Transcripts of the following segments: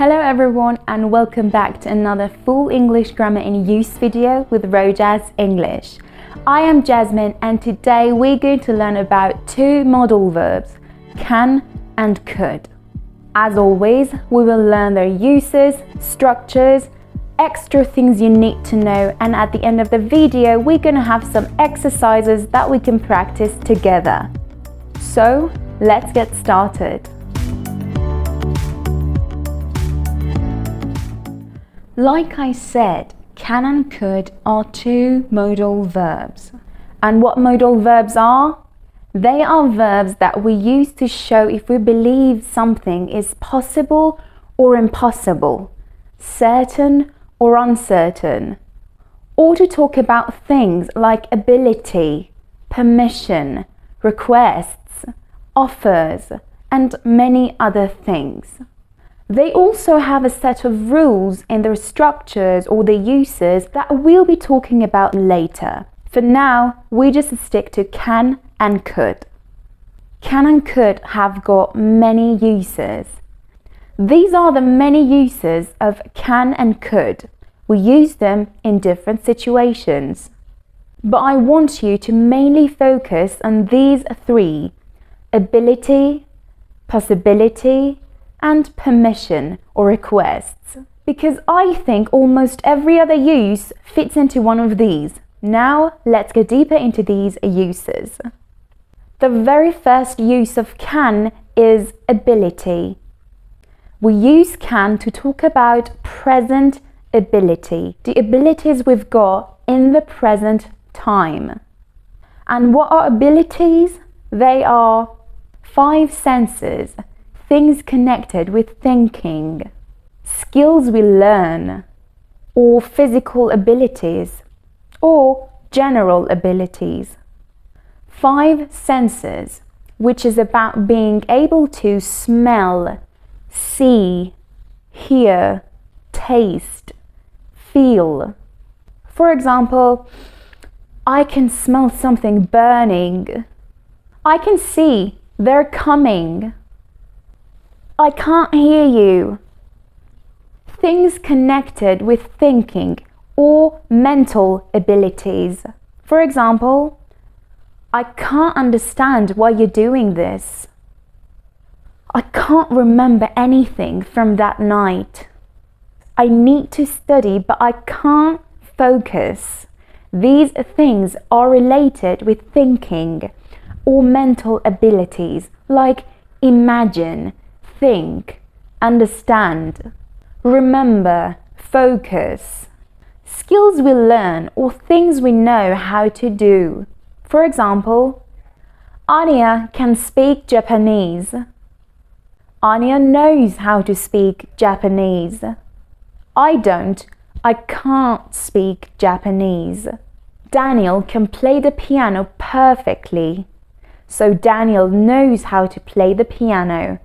Hello everyone and welcome back to another full English grammar in use video with Rojaz English. I am Jasmine and today we're going to learn about two modal verbs, can and could. As always, we will learn their uses, structures, extra things you need to know, and at the end of the video we're going to have some exercises that we can practice together. So, let's get started. Like I said, can and could are two modal verbs. And what modal verbs are? They are verbs that we use to show if we believe something is possible or impossible, certain or uncertain, or to talk about things like ability, permission, requests, offers, and many other things. They also have a set of rules in their structures or their uses that we'll be talking about later. For now, we just stick to can and could. Can and could have got many uses. These are the many uses of can and could. We use them in different situations. But I want you to mainly focus on these three: ability, possibility, and permission or requests, because I think almost every other use fits into one of these. Now let's go deeper into these uses. The very first use of can is ability. We use can to talk about present ability, the abilities we've got in the present time. And what are abilities? They are 5 senses, things connected with thinking, skills we learn, or physical abilities, or general abilities. 5 senses, which is about being able to smell, see, hear, taste, feel. For example, I can smell something burning. I can see they're coming. I can't hear you. Things connected with thinking or mental abilities. For example, I can't understand why you're doing this. I can't remember anything from that night. I need to study, but I can't focus. These things are related with thinking or mental abilities, like imagine, think, understand, remember, focus. Skills we learn or things we know how to do. For example, Anya can speak Japanese. Anya knows how to speak Japanese. I don't. I can't speak Japanese. Daniel can play the piano perfectly. So Daniel knows how to play the piano.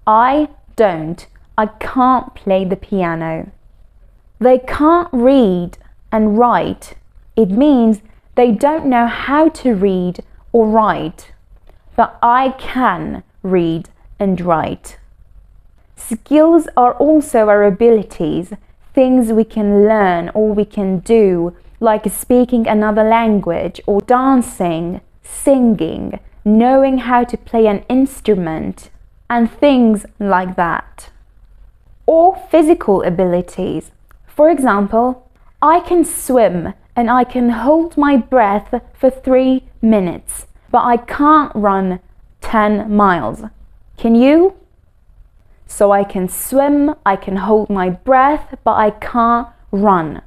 I don't. I can't play the piano. They can't read and write. It means they don't know how to read or write. But I can read and write. Skills are also our abilities, things we can learn or we can do, like speaking another language or dancing, singing, knowing how to play an instrument, and things like that. Or physical abilities. For example, I can swim and I can hold my breath for 3 minutes, but I can't run 10 miles. Can you? So I can swim, I can hold my breath, but I can't run.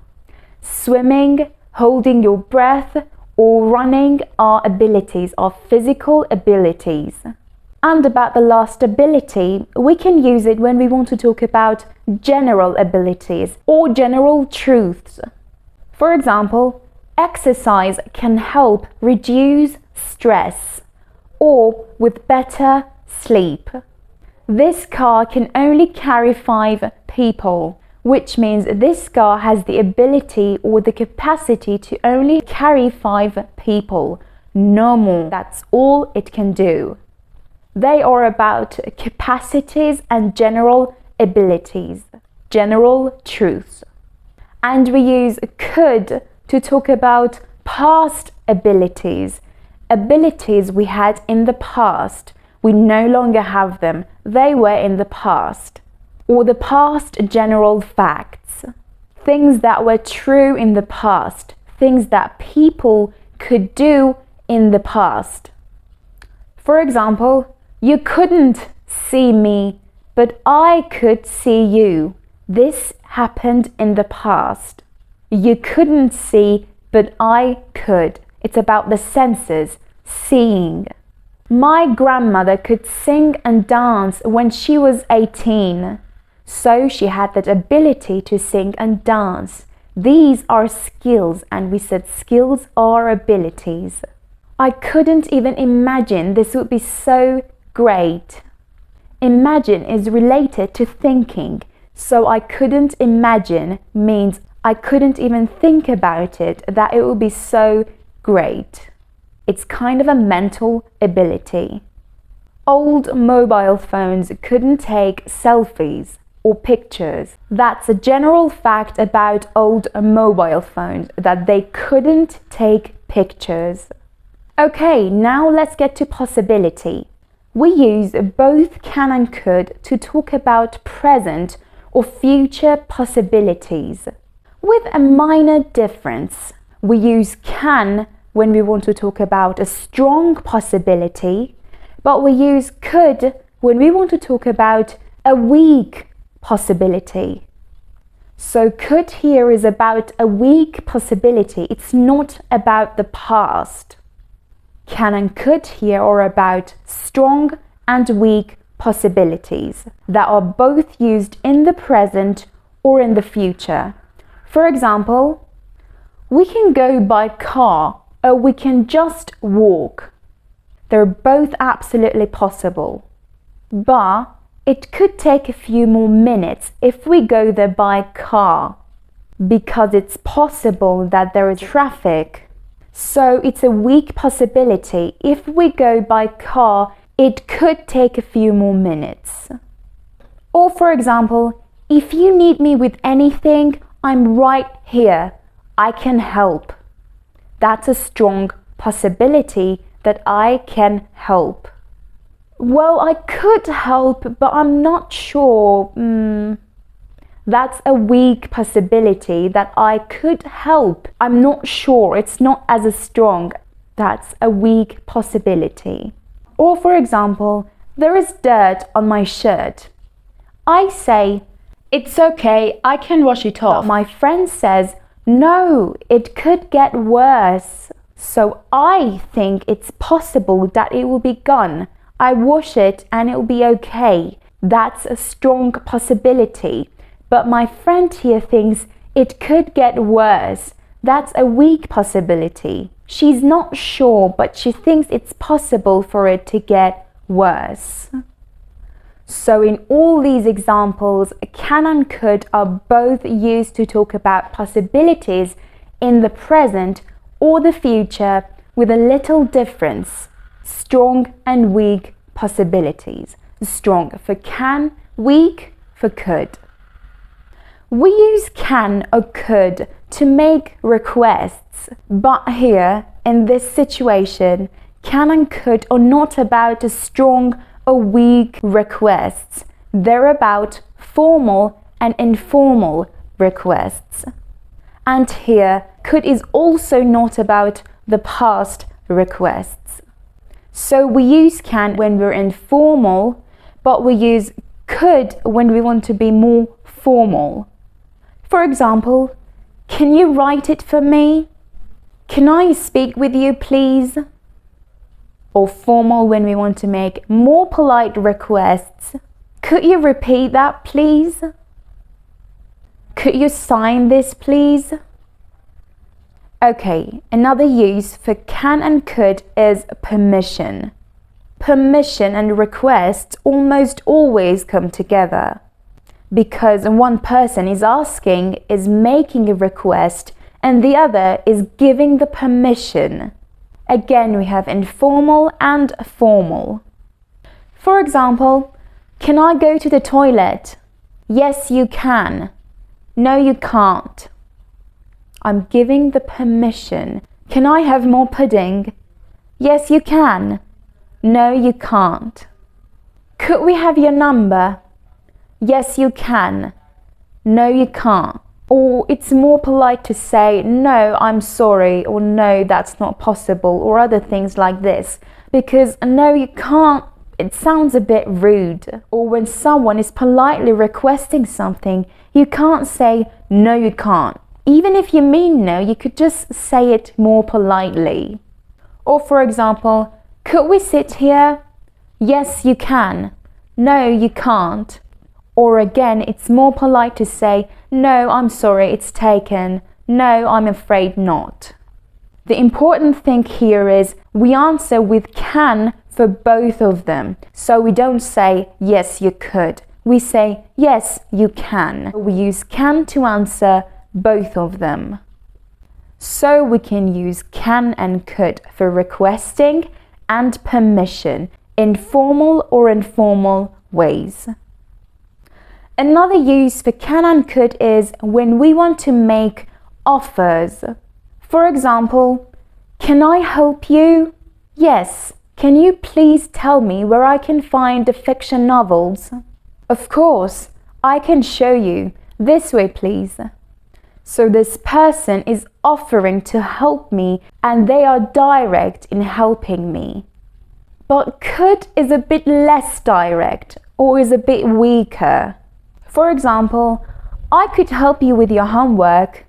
Swimming, holding your breath, or running are abilities, are physical abilities. And about the last ability, we can use it when we want to talk about general abilities or general truths. For example, exercise can help reduce stress or with better sleep. This car can only carry 5 people, which means this car has the ability or the capacity to only carry 5 people, no more. That's all it can do. They are about capacities and general abilities, general truths. And we use could to talk about past abilities, abilities we had in the past. We no longer have them. They were in the past. Or the past general facts, things that were true in the past, things that people could do in the past. For example, you couldn't see me, but I could see you. This happened in the past. You couldn't see, but I could. It's about the senses, seeing. My grandmother could sing and dance when she was 18. So she had that ability to sing and dance. These are skills, and we said skills are abilities. I couldn't even imagine this would be so great. Imagine is related to thinking. So I couldn't imagine means I couldn't even think about it, that it would be so great. It's kind of a mental ability. Old mobile phones couldn't take selfies or pictures. That's a general fact about old mobile phones, that they couldn't take pictures. Okay, now let's get to possibility. We use both can and could to talk about present or future possibilities. With a minor difference, we use can when we want to talk about a strong possibility, but we use could when we want to talk about a weak possibility. So could here is about a weak possibility. It's not about the past. Can and could here are about strong and weak possibilities that are both used in the present or in the future. For example, we can go by car or we can just walk. They're both absolutely possible. But it could take a few more minutes if we go there by car, because it's possible that there is traffic. So it's a weak possibility. If we go by car, it could take a few more minutes. Or for example, if you need me with anything, I'm right here. I can help. That's a strong possibility that I can help. Well, I could help, but I'm not sure. That's a weak possibility that I could help. I'm not sure. It's not as strong. That's a weak possibility. Or for example, there is dirt on my shirt. I say, it's okay, I can wash it off. But my friend says, no, it could get worse. So I think it's possible that it will be gone. I wash it and it will be okay. That's a strong possibility. But my friend here thinks it could get worse. That's a weak possibility. She's not sure, but she thinks it's possible for it to get worse. So in all these examples, can and could are both used to talk about possibilities in the present or the future with a little difference. Strong and weak possibilities. Strong for can, weak for could. We use can or could to make requests, but here in this situation, can and could are not about a strong or weak requests. They're about formal and informal requests. And here, could is also not about the past requests. So we use can when we're informal, but we use could when we want to be more formal. For example, can you write it for me? Can I speak with you, please? Or formal when we want to make more polite requests. Could you repeat that, please? Could you sign this, please? Okay, another use for can and could is permission. Permission and requests almost always come together, because one person is asking, is making a request, and the other is giving the permission. Again, we have informal and formal. For example, can I go to the toilet? Yes, you can. No, you can't. I'm giving the permission. Can I have more pudding? Yes, you can. No, you can't. Could we have your number? Yes, you can. No, you can't. Or it's more polite to say, no, I'm sorry, or no, that's not possible, or other things like this. Because no, you can't, it sounds a bit rude. Or when someone is politely requesting something, you can't say, no, you can't. Even if you mean no, you could just say it more politely. Or for example, could we sit here? Yes, you can. No, you can't. Or again, it's more polite to say, no, I'm sorry, it's taken. No, I'm afraid not. The important thing here is we answer with can for both of them. So we don't say, yes, you could. We say, yes, you can. We use can to answer both of them. So we can use can and could for requesting and permission in formal or informal ways. Another use for can and could is when we want to make offers. For example, can I help you? Yes. Can you please tell me where I can find the fiction novels? Of course. I can show you. This way, please. So this person is offering to help me and they are direct in helping me. But could is a bit less direct or is a bit weaker. For example, I could help you with your homework,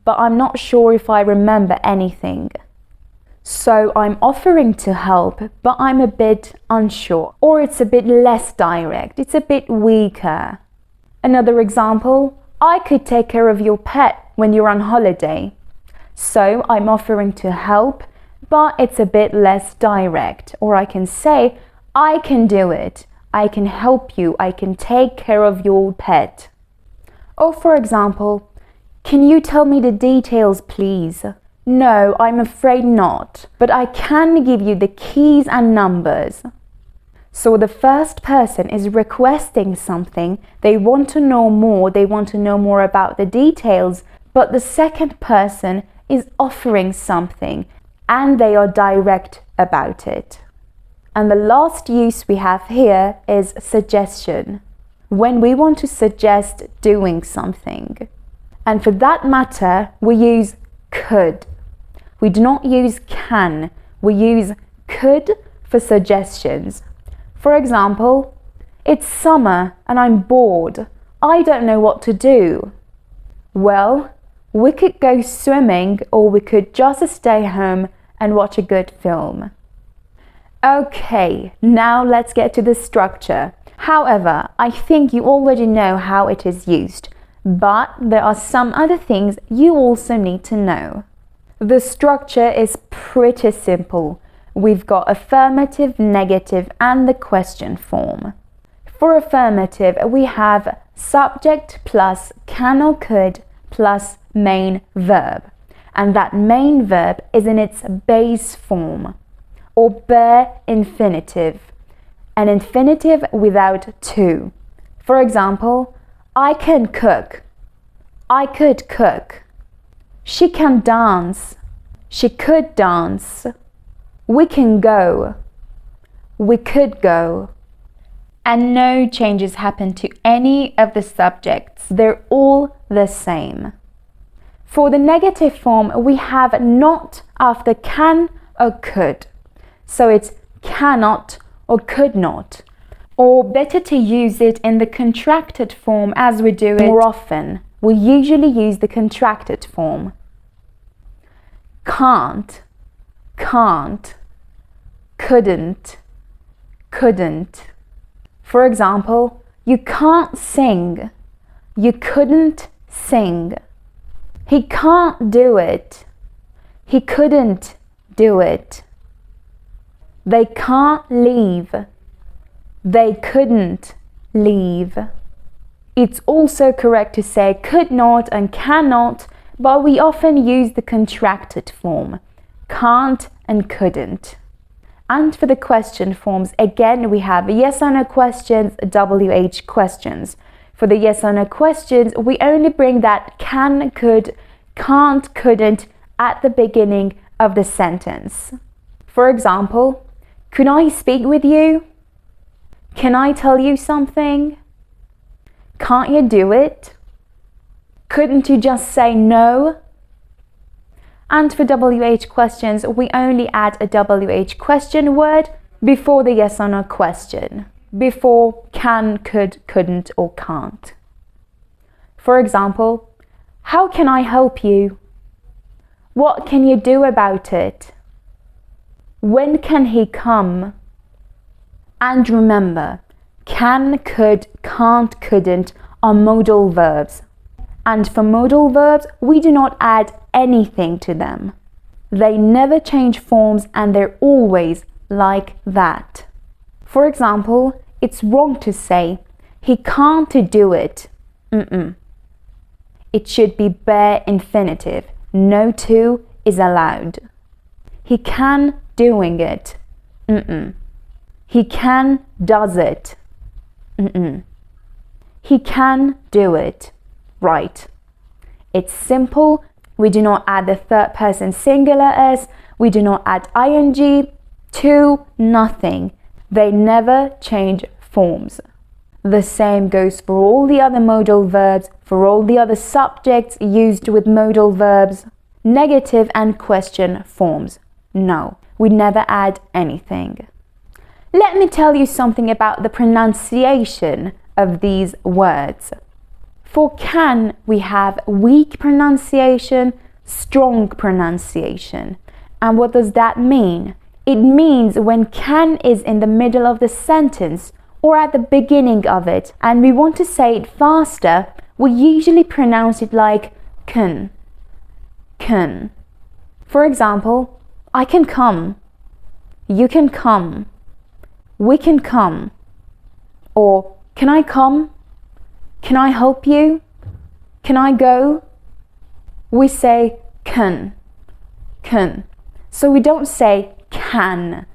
but I'm not sure if I remember anything. So I'm offering to help, but I'm a bit unsure. Or it's a bit less direct, it's a bit weaker. Another example, I could take care of your pet when you're on holiday. So I'm offering to help, but it's a bit less direct. Or I can say, I can do it. I can help you. I can take care of your pet. Or for example, can you tell me the details, please? No, I'm afraid not, but I can give you the keys and numbers. So the first person is requesting something. They want to know more. They want to know more about the details, but the second person is offering something and they are direct about it. And the last use we have here is suggestion, when we want to suggest doing something. And for that matter, we use could. We do not use can. We use could for suggestions. For example, it's summer and I'm bored. I don't know what to do. Well, we could go swimming or we could just stay home and watch a good film. Okay, now let's get to the structure. However, I think you already know how it is used, but there are some other things you also need to know. The structure is pretty simple. We've got affirmative, negative, and the question form. For affirmative, we have subject plus can or could plus main verb, and that main verb is in its base form, or bare infinitive, an infinitive without to. For example, I can cook. I could cook. She can dance. She could dance. We can go. We could go. And no changes happen to any of the subjects. They're all the same. For the negative form, we have not after can or could. So it's cannot or could not. Or better to use it in the contracted form as we do it more often. We usually use the contracted form. Can't, can't, couldn't, couldn't. For example, you can't sing. You couldn't sing. He can't do it. He couldn't do it. They can't leave. They couldn't leave. It's also correct to say could not and cannot, but we often use the contracted form, can't and couldn't. And for the question forms, again we have yes or no questions, WH questions. For the yes or no questions, we only bring that can, could, can't, couldn't at the beginning of the sentence. For example, could I speak with you? Can I tell you something? Can't you do it? Couldn't you just say no? And for WH questions, we only add a WH question word before the yes or no question, before can, could, couldn't, or can't. For example, how can I help you? What can you do about it? When can he come? And remember, can, could, can't, couldn't are modal verbs. And for modal verbs, we do not add anything to them. They never change forms and they're always like that. For example, it's wrong to say, he can't do it. It should be bare infinitive. No to is allowed. He can doing it. He can does it. He can do it. Right. It's simple. We do not add the third person singular s. We do not add ing. To, nothing. They never change forms. The same goes for all the other modal verbs, for all the other subjects used with modal verbs. Negative and question forms. No, we never add anything. Let me tell you something about the pronunciation of these words. For can, we have weak pronunciation, strong pronunciation. And what does that mean? It means when can is in the middle of the sentence or at the beginning of it and we want to say it faster, we usually pronounce it like can. For example, I can come, you can come, we can come, or can I come? Can I help you? Can I go? We say can. So we don't say can.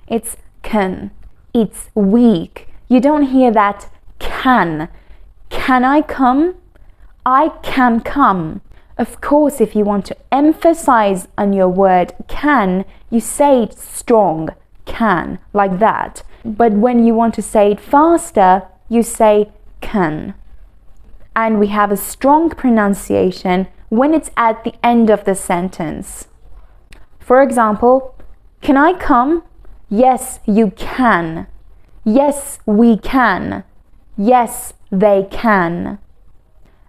It's can. It's weak. You don't hear that can. Can I come? I can come. Of course, if you want to emphasize on your word can, you say it strong, can, like that. But when you want to say it faster, you say can. And we have a strong pronunciation when it's at the end of the sentence. For example, can I come? Yes, you can. Yes, we can. Yes, they can.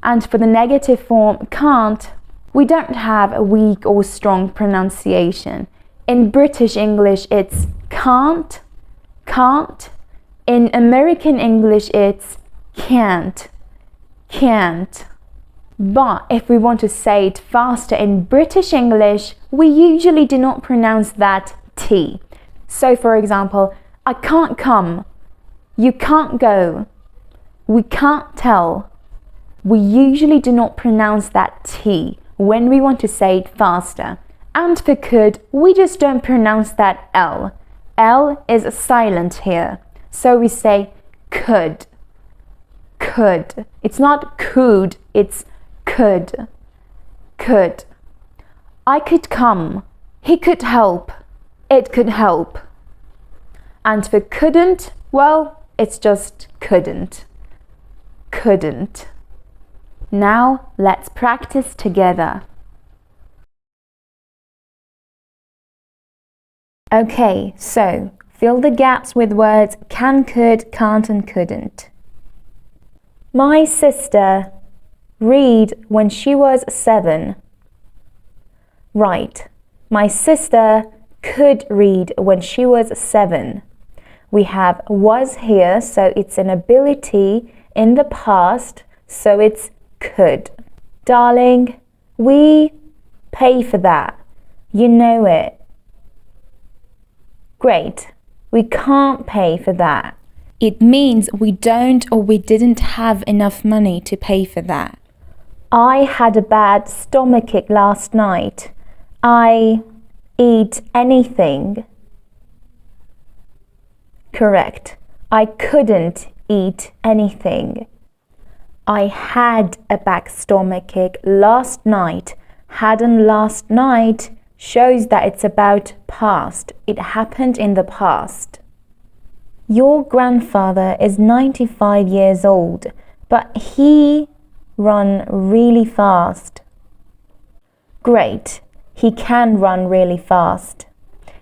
And for the negative form, can't, we don't have a weak or strong pronunciation. In British English, it's can't. In American English, it's can't. But if we want to say it faster in British English, we usually do not pronounce that T. So for example, I can't come, you can't go, we can't tell. We usually do not pronounce that T when we want to say it faster. And for could, we just don't pronounce that L. L is silent here. So we say could. It's not could, it's could. I could come. He could help. It could help. And for couldn't, well, it's just couldn't. Now let's practice together. Okay, so fill the gaps with words can, could, can't, and couldn't. My sister read when she was 7. Right. My sister could read when she was 7. We have was here, so it's an ability in the past, so it's could. Darling, we pay for that. You know it. Great. We can't pay for that. It means we don't or we didn't have enough money to pay for that. I had a bad stomachache last night. I eat anything. Correct. I couldn't eat anything. I had a back stomachache last night. Hadn't last night shows that it's about past. It happened in the past. Your grandfather is 95 years old, but he run really fast. Great. He can run really fast.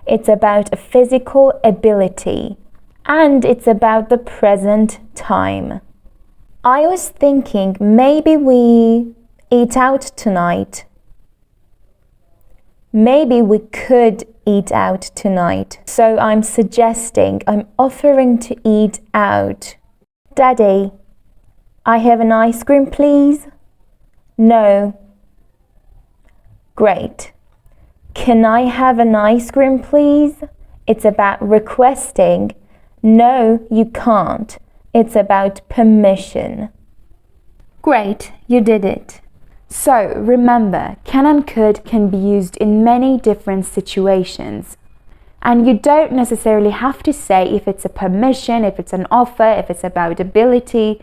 It's about a physical ability, and it's about the present time. I was thinking maybe we eat out tonight. Maybe we could eat out tonight. So I'm offering to eat out. Daddy, I have an ice cream, please? No. Great. Can I have an ice cream, please? It's about requesting. No, you can't. It's about permission. Great, you did it. So remember, can and could can be used in many different situations. And you don't necessarily have to say if it's a permission, if it's an offer, if it's about ability,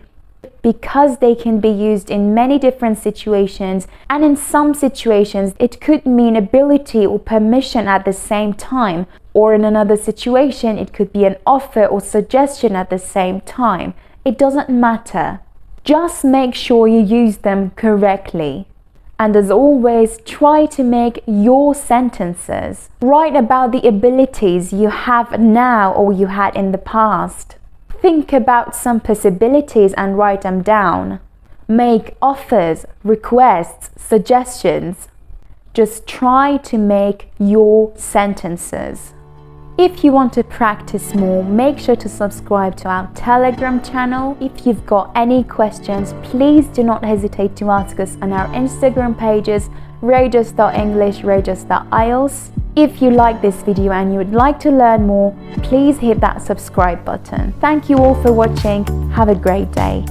because they can be used in many different situations, and in some situations it could mean ability or permission at the same time, or in another situation it could be an offer or suggestion at the same time. It doesn't matter. Just make sure you use them correctly. And as always, try to make your sentences write about the abilities you have now or you had in the past. Think about some possibilities and write them down. Make offers, requests, suggestions. Just try to make your sentences. If you want to practice more, make sure to subscribe to our Telegram channel. If you've got any questions, please do not hesitate to ask us on our Instagram pages, rojus.english, rojus.ielts. If you like this video and you would like to learn more, please hit that subscribe button. Thank you all for watching. Have a great day.